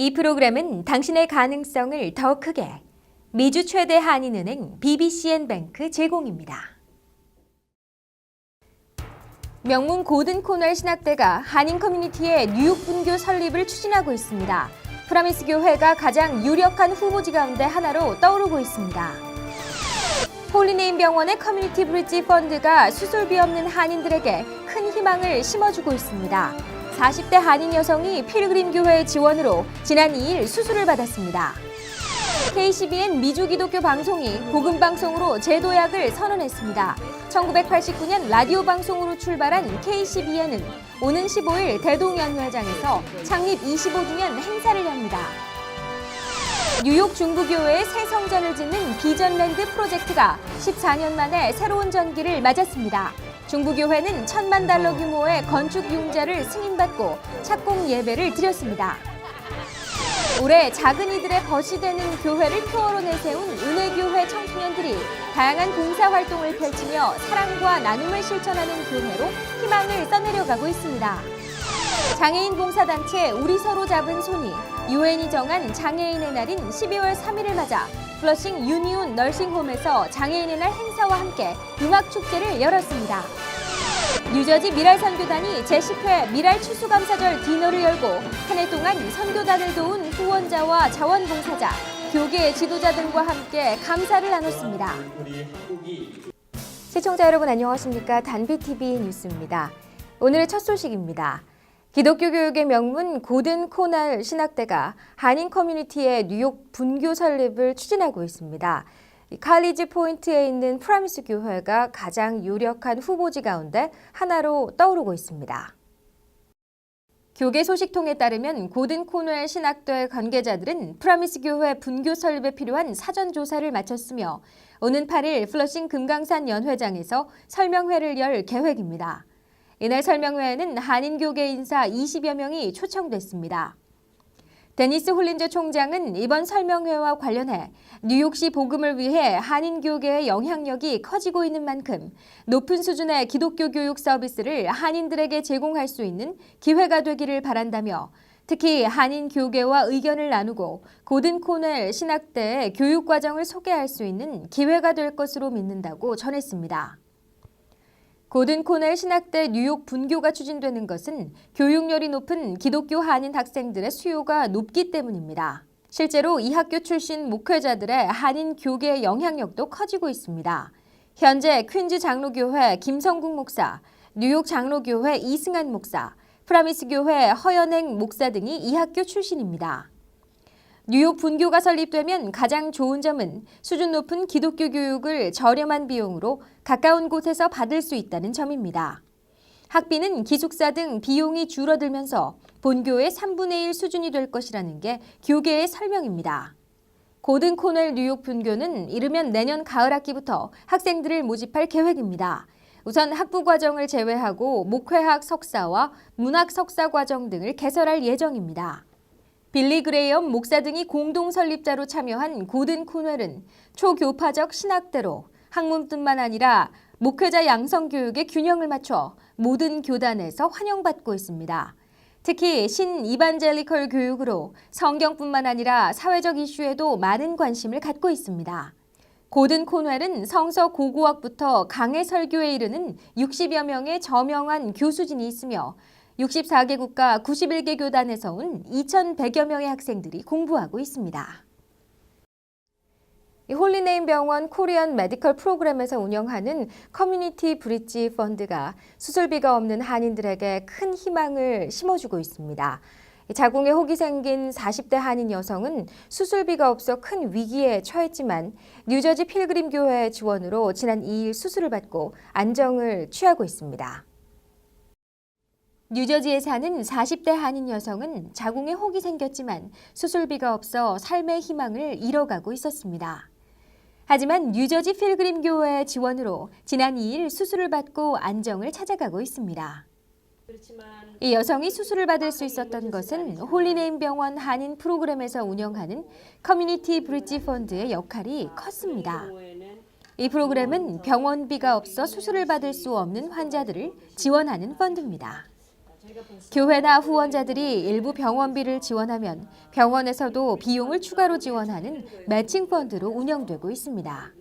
이 프로그램은 당신의 가능성을 더 크게 미주 최대 한인은행 BBCN뱅크 제공입니다. 명문 고든 코넬 신학대가 한인 커뮤니티의 뉴욕 분교 설립을 추진하고 있습니다. 프라미스 교회가 가장 유력한 후보지 가운데 하나로 떠오르고 있습니다. 홀리네임 병원의 커뮤니티 브릿지 펀드가 수술비 없는 한인들에게 큰 희망을 심어주고 있습니다. 40대 한인 여성이 필그림 교회의 지원으로 지난 2일 수술을 받았습니다. KCBN 미주 기독교 방송이 복음 방송으로 재도약을 선언했습니다. 1989년 라디오 방송으로 출발한 KCBN은 오는 15일 대동연회장에서 창립 25주년 행사를 엽니다. 뉴욕 중부교회의 새 성전을 짓는 비전랜드 프로젝트가 14년 만에 새로운 전기를 맞았습니다. 중부교회는 $10,000,000 규모의 건축 융자를 승인받고 착공 예배를 드렸습니다. 올해 작은 이들의 벗이 되는 교회를 표어로 내세운 은혜교회 청소년들이 다양한 봉사활동을 펼치며 사랑과 나눔을 실천하는 교회로 희망을 써내려가고 있습니다. 장애인 봉사단체 우리 서로 잡은 손이 유엔이 정한 장애인의 날인 12월 3일을 맞아 플러싱 유니온 널싱홈에서 장애인의 날 행사와 함께 음악축제를 열었습니다. 뉴저지 미랄 선교단이 제10회 미랄 추수감사절 디너를 열고 한 해 동안 선교단을 도운 후원자와 자원봉사자, 교계 지도자들과 함께 감사를 나눴습니다. 시청자 여러분 안녕하십니까? 단비TV 뉴스입니다. 오늘의 첫 소식입니다. 기독교 교육의 명문 고든 코넬 신학대가 한인 커뮤니티의 뉴욕 분교 설립을 추진하고 있습니다. 칼리지 포인트에 있는 프라미스 교회가 가장 유력한 후보지 가운데 하나로 떠오르고 있습니다. 교계 소식통에 따르면 고든 코넬 신학대 관계자들은 프라미스 교회 분교 설립에 필요한 사전 조사를 마쳤으며 오는 8일 플러싱 금강산 연회장에서 설명회를 열 계획입니다. 이날 설명회에는 한인교계 인사 20여 명이 초청됐습니다. 데니스 홀린저 총장은 이번 설명회와 관련해 뉴욕시 복음을 위해 한인교계의 영향력이 커지고 있는 만큼 높은 수준의 기독교 교육 서비스를 한인들에게 제공할 수 있는 기회가 되기를 바란다며 특히 한인교계와 의견을 나누고 고든 코넬 신학대의 교육과정을 소개할 수 있는 기회가 될 것으로 믿는다고 전했습니다. 고든 코넬 신학대 뉴욕 분교가 추진되는 것은 교육열이 높은 기독교 한인 학생들의 수요가 높기 때문입니다. 실제로 이 학교 출신 목회자들의 한인 교계의 영향력도 커지고 있습니다. 현재 퀸즈 장로교회 김성국 목사, 뉴욕 장로교회 이승한 목사, 프라미스 교회 허연행 목사 등이 이 학교 출신입니다. 뉴욕 분교가 설립되면 가장 좋은 점은 수준 높은 기독교 교육을 저렴한 비용으로 가까운 곳에서 받을 수 있다는 점입니다. 학비는 기숙사 등 비용이 줄어들면서 본교의 3분의 1 수준이 될 것이라는 게 교계의 설명입니다. 고든 코넬 뉴욕 분교는 이르면 내년 가을 학기부터 학생들을 모집할 계획입니다. 우선 학부 과정을 제외하고 목회학 석사와 문학 석사 과정 등을 개설할 예정입니다. 빌리 그레이엄 목사 등이 공동 설립자로 참여한 고든 코넬은 초교파적 신학대로 학문뿐만 아니라 목회자 양성 교육의 균형을 맞춰 모든 교단에서 환영받고 있습니다. 특히 신이반젤리컬 교육으로 성경뿐만 아니라 사회적 이슈에도 많은 관심을 갖고 있습니다. 고든 코넬은 성서 고고학부터 강해 설교에 이르는 60여 명의 저명한 교수진이 있으며 64개국가 91개 교단에서 온 2,100여 명의 학생들이 공부하고 있습니다. 홀리네임 병원 코리안 메디컬 프로그램에서 운영하는 커뮤니티 브릿지 펀드가 수술비가 없는 한인들에게 큰 희망을 심어주고 있습니다. 자궁에 혹이 생긴 40대 한인 여성은 수술비가 없어 큰 위기에 처했지만 뉴저지 필그림 교회의 지원으로 지난 2일 수술을 받고 안정을 취하고 있습니다. 뉴저지에 사는 40대 한인 여성은 자궁에 혹이 생겼지만 수술비가 없어 삶의 희망을 잃어가고 있었습니다. 하지만 뉴저지 필그림 교회의 지원으로 지난 2일 수술을 받고 안정을 찾아가고 있습니다. 이 여성이 수술을 받을 수 있었던 것은 홀리네임 병원 한인 프로그램에서 운영하는 커뮤니티 브릿지 펀드의 역할이 컸습니다. 이 프로그램은 병원비가 없어 수술을 받을 수 없는 환자들을 지원하는 펀드입니다. 교회나 후원자들이 일부 병원비를 지원하면 병원에서도 비용을 추가로 지원하는 매칭 펀드로 운영되고 있습니다.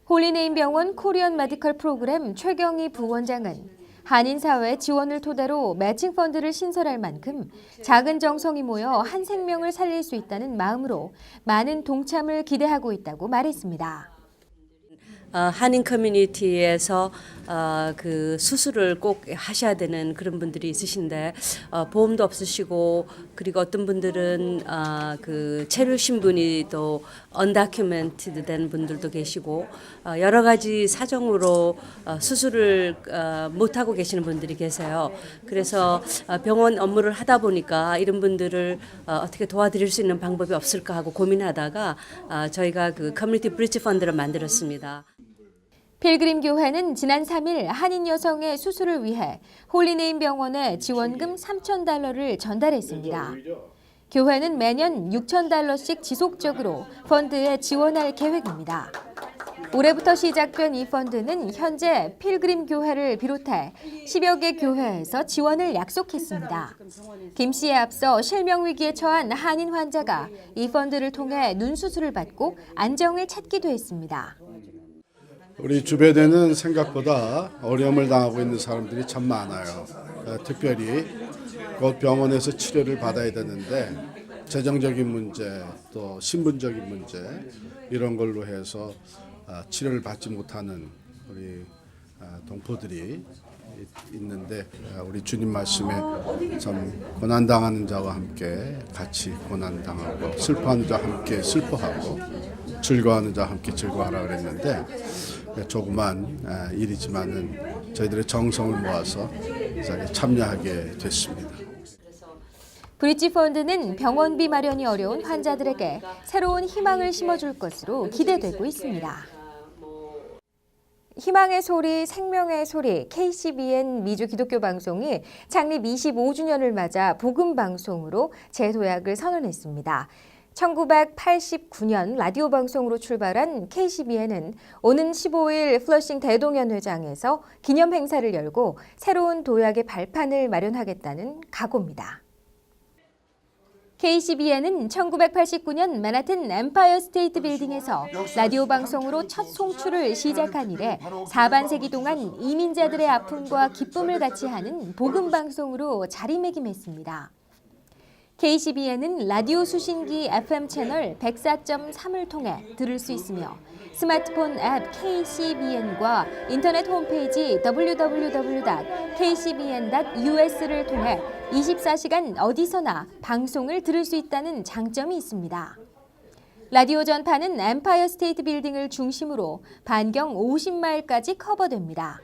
홀리네임 병원 코리안 메디컬 프로그램 최경희 부원장은 한인사회의 지원을 토대로 매칭 펀드를 신설할 만큼 작은 정성이 모여 한 생명을 살릴 수 있다는 마음으로 많은 동참을 기대하고 있다고 말했습니다. 한인 커뮤니티에서 그 수술을 꼭 하셔야 되는 그런 분들이 있으신데 보험도 없으시고, 그리고 어떤 분들은 그 체류 신분이 또 언다큐멘티드 된 분들도 계시고, 여러 가지 사정으로 수술을 못 하고 계시는 분들이 계세요. 그래서 병원 업무를 하다 보니까 이런 분들을 어떻게 도와드릴 수 있는 방법이 없을까 하고 고민하다가 저희가 그 커뮤니티 브릿지 펀드를 만들었습니다. 필그림 교회는 지난 3일 한인 여성의 수술을 위해 홀리네임 병원에 지원금 $3,000를 전달했습니다. 교회는 매년 $6,000씩 지속적으로 펀드에 지원할 계획입니다. 올해부터 시작된 이 펀드는 현재 필그림 교회를 비롯해 10여 개 교회에서 지원을 약속했습니다. 김 씨에 앞서 실명 위기에 처한 한인 환자가 이 펀드를 통해 눈 수술을 받고 안정을 찾기도 했습니다. 우리 주변에는 생각보다 어려움을 당하고 있는 사람들이 참 많아요. 특별히 곧 병원에서 치료를 받아야 되는데 재정적인 문제, 또 신분적인 문제 이런 걸로 해서 치료를 받지 못하는 우리 동포들이 있는데, 우리 주님 말씀에 참 고난당하는 자와 함께 같이 고난당하고 슬퍼하는 자와 함께 슬퍼하고 즐거워하는 자와 함께 즐거워하라 그랬는데, 조그만 일이지만은 저희들의 정성을 모아서 참여하게 됐습니다. 브릿지 펀드는 병원비 마련이 어려운 환자들에게 새로운 희망을 심어줄 것으로 기대되고 있습니다. 희망의 소리, 생명의 소리, KCBN 미주 기독교 방송이 창립 25주년을 맞아 복음 방송으로 재도약을 선언했습니다. 1989년 라디오 방송으로 출발한 KCBN은 오는 15일 플러싱 대동연회장에서 기념 행사를 열고 새로운 도약의 발판을 마련하겠다는 각오입니다. KCBN은 1989년 맨하튼 엠파이어 스테이트 빌딩에서 라디오 방송으로 첫 송출을 시작한 이래 4반세기 동안 이민자들의 아픔과 기쁨을 같이 하는 복음 방송으로 자리매김했습니다. KCBN은 라디오 수신기 FM 채널 104.3을 통해 들을 수 있으며 스마트폰 앱 KCBN과 인터넷 홈페이지 www.kcbn.us를 통해 24시간 어디서나 방송을 들을 수 있다는 장점이 있습니다. 라디오 전파는 엠파이어 스테이트 빌딩을 중심으로 반경 50마일까지 커버됩니다.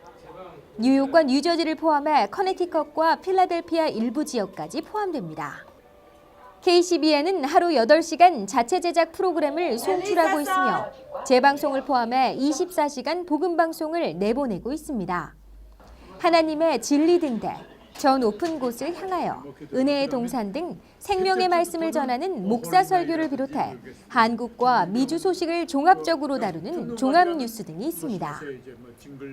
뉴욕과 뉴저지를 포함해 커네티컷과 필라델피아 일부 지역까지 포함됩니다. KCBN은 하루 8시간 자체 제작 프로그램을 송출하고 있으며 재방송을 포함해 24시간 복음 방송을 내보내고 있습니다. 하나님의 진리 등대, 저 높은 곳을 향하여, 은혜의 동산 등 생명의 말씀을 전하는 목사 설교를 비롯해 한국과 미주 소식을 종합적으로 다루는 종합 뉴스 등이 있습니다.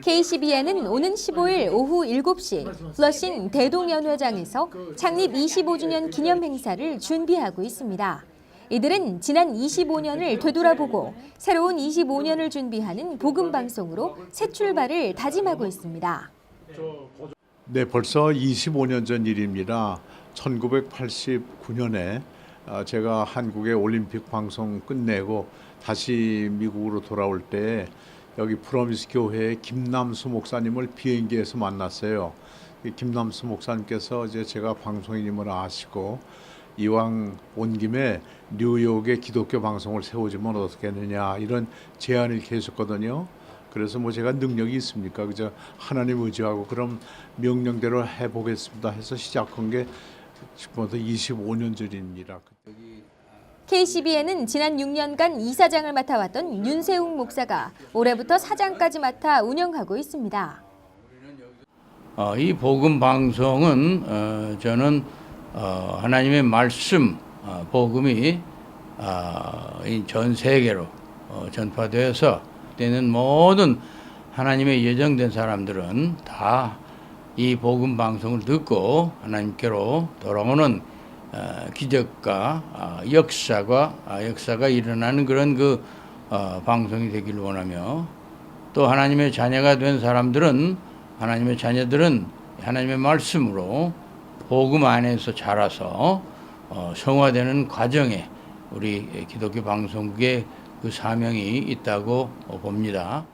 KCBN은 오는 15일 오후 7시 플러싱 대동연회장에서 창립 25주년 기념 행사를 준비하고 있습니다. 이들은 지난 25년을 되돌아보고 새로운 25년을 준비하는 복음 방송으로 새 출발을 다짐하고 있습니다. 네, 벌써 25년 전 일입니다. 1989년에 제가 한국의 올림픽 방송 끝내고 다시 미국으로 돌아올 때 여기 프로미스 교회의 김남수 목사님을 비행기에서 만났어요. 김남수 목사님께서 이제 제가 방송인임을 아시고 이왕 온 김에 뉴욕에 기독교 방송을 세우지면 어떻겠느냐 이런 제안을 계셨거든요. 그래서 뭐 제가 능력이 있습니까? 그저 하나님 의지하고 그럼 명령대로 해보겠습니다 해서 시작한 게 지금부터 25년 전입니다. KCBN은 지난 6년간 이사장을 맡아왔던 윤세웅 목사가 올해부터 사장까지 맡아 운영하고 있습니다. 이 복음 방송은 저는 하나님의 말씀 복음이 전 세계로 전파되어서 때는 모든 하나님의 예정된 사람들은 다 이 복음 방송을 듣고 하나님께로 돌아오는 기적과 역사가 일어나는 그런 방송이 되기를 원하며, 또 하나님의 자녀가 된 사람들은, 하나님의 자녀들은 하나님의 말씀으로 복음 안에서 자라서 성화되는 과정에 우리 기독교 방송국의 그 사명이 있다고 봅니다.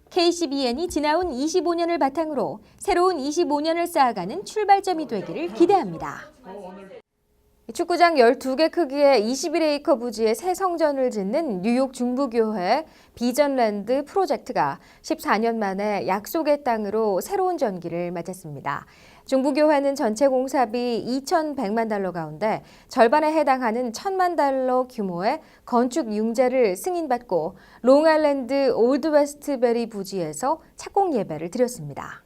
KCBN이 지나온 25년을 바탕으로 새로운 25년을 쌓아가는 출발점이 되기를 기대합니다. 축구장 12개 크기의 21에이커 부지에 새 성전을 짓는 뉴욕 중부교회 비전랜드 프로젝트가 14년 만에 약속의 땅으로 새로운 전기를 맞았습니다. 중부교회는 전체 공사비 2,100만 달러 가운데 절반에 해당하는 1,000만 달러 규모의 건축 융자를 승인받고 롱아일랜드 올드 웨스트베리 부지에서 착공 예배를 드렸습니다.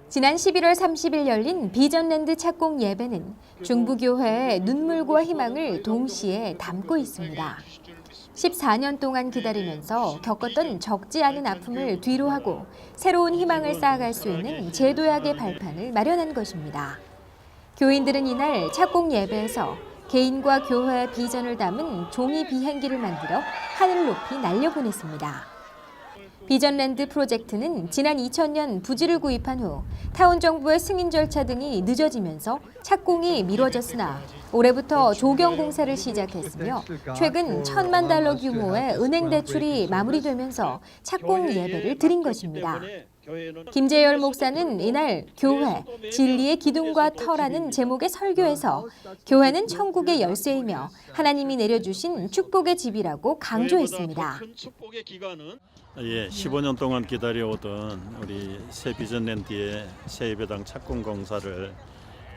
지난 11월 30일 열린 비전랜드 착공 예배는 중부교회의 눈물과 희망을 동시에 담고 있습니다. 14년 동안 기다리면서 겪었던 적지 않은 아픔을 뒤로하고 새로운 희망을 쌓아갈 수 있는 제도약의 발판을 마련한 것입니다. 교인들은 이날 착공 예배에서 개인과 교회의 비전을 담은 종이 비행기를 만들어 하늘을 높이 날려보냈습니다. 비전랜드 프로젝트는 지난 2000년 부지를 구입한 후 타운 정부의 승인 절차 등이 늦어지면서 착공이 미뤄졌으나 올해부터 조경 공사를 시작했으며 최근 1,000만 달러 규모의 은행 대출이 마무리되면서 착공 예배를 드린 것입니다. 김재열 목사는 이날 교회, 진리의 기둥과 터라는 제목의 설교에서 교회는 천국의 열쇠이며 하나님이 내려주신 축복의 집이라고 강조했습니다. 15년 동안 기다려오던 우리 새 비전랜드의 새 예배당 착공 공사를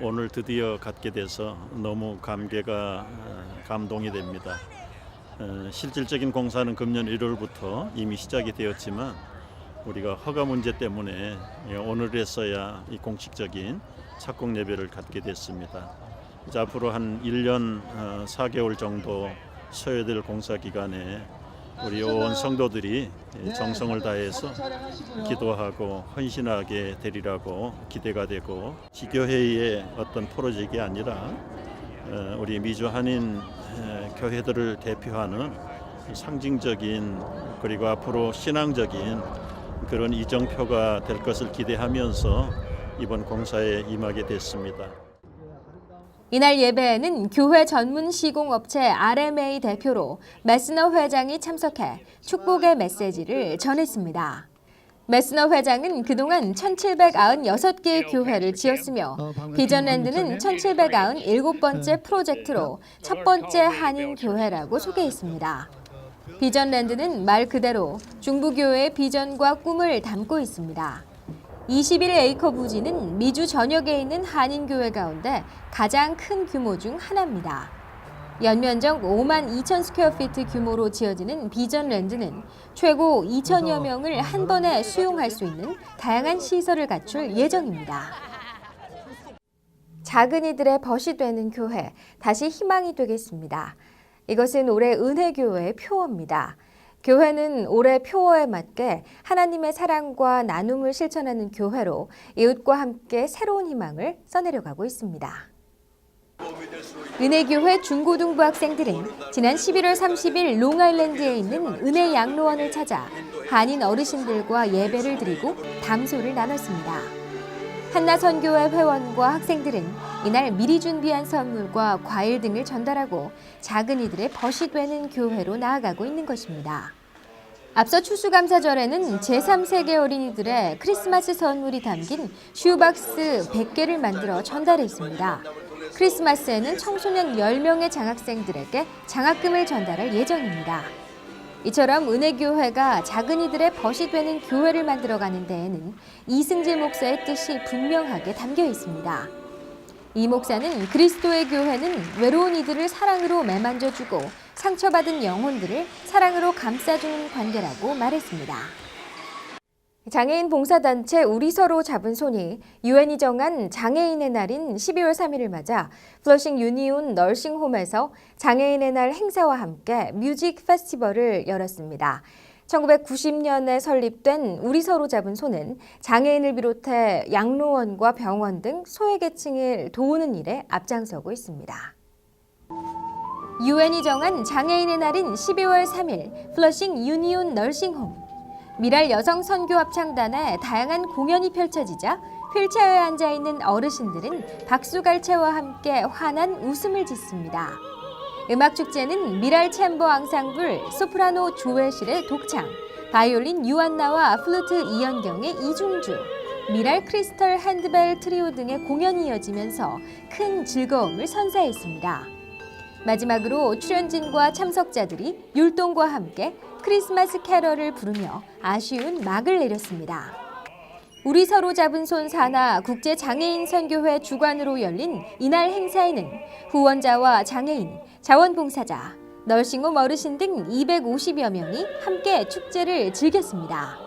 오늘 드디어 갖게 돼서 너무 감동이 됩니다. 실질적인 공사는 금년 1월부터 이미 시작이 되었지만 우리가 허가 문제 때문에 오늘에서야 이 공식적인 착공 예배를 갖게 됐습니다. 이제 앞으로 한 1년 4개월 정도 소요될 공사 기간에 우리 온 성도들이 정성을 다해서 기도하고 헌신하게 되리라고 기대가 되고, 지교회의 어떤 프로젝트가 아니라 우리 미주 한인 교회들을 대표하는 상징적인 그리고 앞으로 신앙적인 그런 이정표가 될 것을 기대하면서 이번 공사에 임하게 됐습니다. 이날 예배에는 교회 전문 시공업체 RMA 대표로 메스너 회장이 참석해 축복의 메시지를 전했습니다. 메스너 회장은 그동안 1,796개의 교회를 지었으며 비전랜드는 1,797번째 프로젝트로 첫 번째 한인 교회라고 소개했습니다. 비전랜드는 말 그대로 중부교회의 비전과 꿈을 담고 있습니다. 21에이커 부지는 미주 전역에 있는 한인교회 가운데 가장 큰 규모 중 하나입니다. 연면적 5만 2천 스퀘어피트 규모로 지어지는 비전랜드는 최고 2천여 명을 한 번에 수용할 수 있는 다양한 시설을 갖출 예정입니다. 작은 이들의 벗이 되는 교회, 다시 희망이 되겠습니다. 이것은 올해 은혜교회의 표어입니다. 교회는 올해 표어에 맞게 하나님의 사랑과 나눔을 실천하는 교회로 이웃과 함께 새로운 희망을 써내려가고 있습니다. 은혜교회 중고등부 학생들은 지난 11월 30일 롱아일랜드에 있는 은혜 양로원을 찾아 한인 어르신들과 예배를 드리고 담소를 나눴습니다. 한나선교회 회원과 학생들은 이날 미리 준비한 선물과 과일 등을 전달하고 작은 이들의 벗이 되는 교회로 나아가고 있는 것입니다. 앞서 추수감사절에는 제3세계 어린이들의 크리스마스 선물이 담긴 슈박스 100개를 만들어 전달했습니다. 크리스마스에는 청소년 10명의 장학생들에게 장학금을 전달할 예정입니다. 이처럼 은혜교회가 작은 이들의 벗이 되는 교회를 만들어가는 데에는 이승질 목사의 뜻이 분명하게 담겨 있습니다. 이 목사는 그리스도의 교회는 외로운 이들을 사랑으로 매만져주고 상처받은 영혼들을 사랑으로 감싸주는 관계라고 말했습니다. 장애인 봉사단체 우리 서로 잡은 손이 유엔이 정한 장애인의 날인 12월 3일을 맞아 플러싱 유니온 널싱홈에서 장애인의 날 행사와 함께 뮤직 페스티벌을 열었습니다. 1990년에 설립된 우리 서로 잡은 손은 장애인을 비롯해 양로원과 병원 등 소외계층을 도우는 일에 앞장서고 있습니다. 유엔이 정한 장애인의 날인 12월 3일 플러싱 유니온 널싱홈. 미랄 여성 선교 합창단의 다양한 공연이 펼쳐지자 휠체어에 앉아있는 어르신들은 박수갈채와 함께 환한 웃음을 짓습니다. 음악축제는 미랄 챔버 앙상블 소프라노 조회실의 독창, 바이올린 유한나와 플루트 이연경의 이중주, 미랄 크리스털 핸드벨 트리오 등의 공연이 이어지면서 큰 즐거움을 선사했습니다. 마지막으로 출연진과 참석자들이 율동과 함께 크리스마스 캐럴을 부르며 아쉬운 막을 내렸습니다. 우리 서로 잡은 손 산하 국제장애인 선교회 주관으로 열린 이날 행사에는 후원자와 장애인, 자원봉사자, 널싱홈 어르신 등 250여 명이 함께 축제를 즐겼습니다.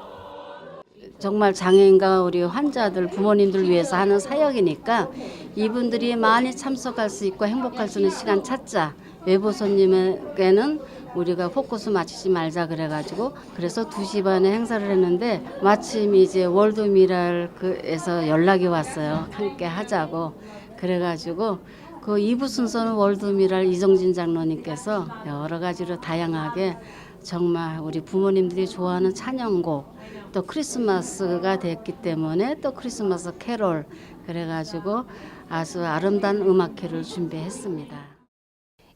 정말 장애인과 우리 환자들, 부모님들 위해서 하는 사역이니까 이분들이 많이 참석할 수 있고 행복할 수 있는 시간 찾자. 외부 손님에게는 우리가 포커스 맞추지 말자 그래가지고 그래서 2시 반에 행사를 했는데 마침 이제 월드미랄에서 연락이 왔어요. 함께 하자고. 그래가지고 그 2부 순서는 월드미랄 이정진 장로님께서 여러 가지로 다양하게 정말 우리 부모님들이 좋아하는 찬양곡 또 크리스마스가 됐기 때문에 또 크리스마스 캐롤 그래가지고 아주 아름다운 음악회를 준비했습니다.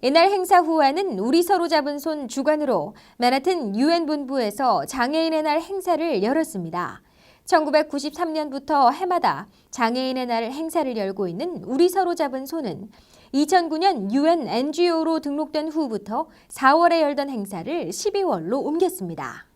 이날 행사 후에는 우리 서로 잡은 손 주관으로 맨하튼 유엔 본부에서 장애인의 날 행사를 열었습니다. 1993년부터 해마다 장애인의 날 행사를 열고 있는 우리 서로 잡은 손은 2009년 유엔 NGO로 등록된 후부터 4월에 열던 행사를 12월로 옮겼습니다.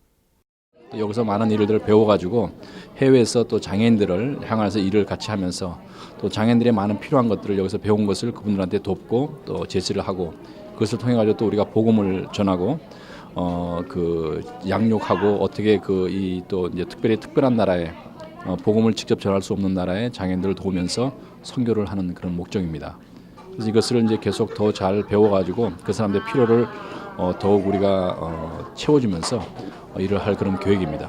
여기서 많은 일들을 배워가지고 해외에서 또 장애인들을 향해서 일을 같이 하면서 또 장애인들의 많은 필요한 것들을 여기서 배운 것을 그분들한테 돕고 또 제시를 하고 그것을 통해 가지고 또 우리가 복음을 전하고 그 양육하고 어떻게 그 이 또 이제 특별히 특별한 나라에 복음을 직접 전할 수 없는 나라에 장애인들을 도우면서 선교를 하는 그런 목적입니다. 그래서 이것을 이제 계속 더 잘 배워가지고 그 사람들의 필요를 더욱 우리가 채워주면서 일을 할 그런 계획입니다.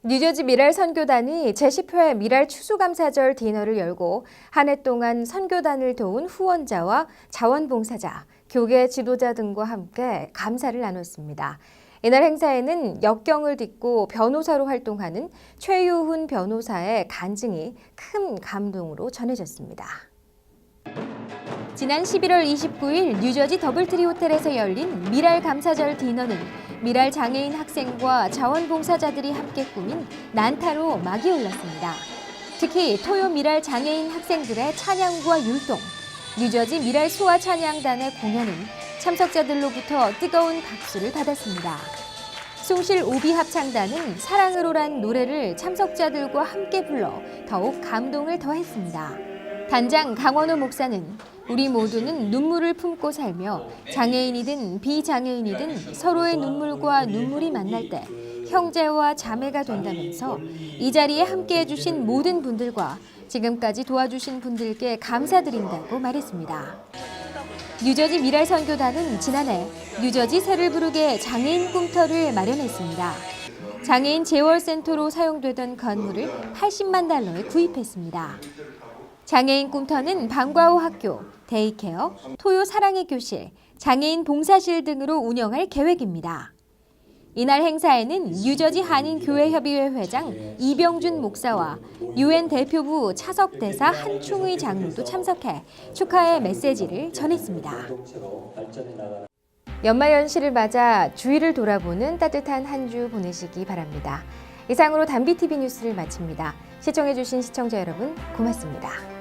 뉴저지 미랄 선교단이 제10회 미랄 추수감사절 디너를 열고 한 해 동안 선교단을 도운 후원자와 자원봉사자, 교계 지도자 등과 함께 감사를 나눴습니다. 이날 행사에는 역경을 딛고 변호사로 활동하는 최유훈 변호사의 간증이 큰 감동으로 전해졌습니다. 지난 11월 29일 뉴저지 더블트리 호텔에서 열린 미랄 감사절 디너는 미랄 장애인 학생과 자원봉사자들이 함께 꾸민 난타로 막이 올랐습니다. 특히 토요 미랄 장애인 학생들의 찬양과 율동, 뉴저지 미랄 소아 찬양단의 공연은 참석자들로부터 뜨거운 박수를 받았습니다. 숭실 오비 합창단은 사랑으로란 노래를 참석자들과 함께 불러 더욱 감동을 더했습니다. 단장 강원호 목사는 우리 모두는 눈물을 품고 살며 장애인이든 비장애인이든 서로의 눈물과 눈물이 만날 때 형제와 자매가 된다면서 이 자리에 함께해 주신 모든 분들과 지금까지 도와주신 분들께 감사드린다고 말했습니다. 뉴저지 미랄 선교단은 지난해 뉴저지 새를 부르게 장애인 꿈터를 마련했습니다. 장애인 재월센터로 사용되던 건물을 80만 달러에 구입했습니다. 장애인 꿈터는 방과 후 학교, 데이케어, 토요 사랑의 교실, 장애인 봉사실 등으로 운영할 계획입니다. 이날 행사에는 뉴저지 한인교회협의회 회장 이병준 목사와 유엔 대표부 차석대사 한충의 장로도 참석해 축하의 메시지를 전했습니다. 연말연시를 맞아 주위를 돌아보는 따뜻한 한 주 보내시기 바랍니다. 이상으로 단비TV 뉴스를 마칩니다. 시청해주신 시청자 여러분 고맙습니다.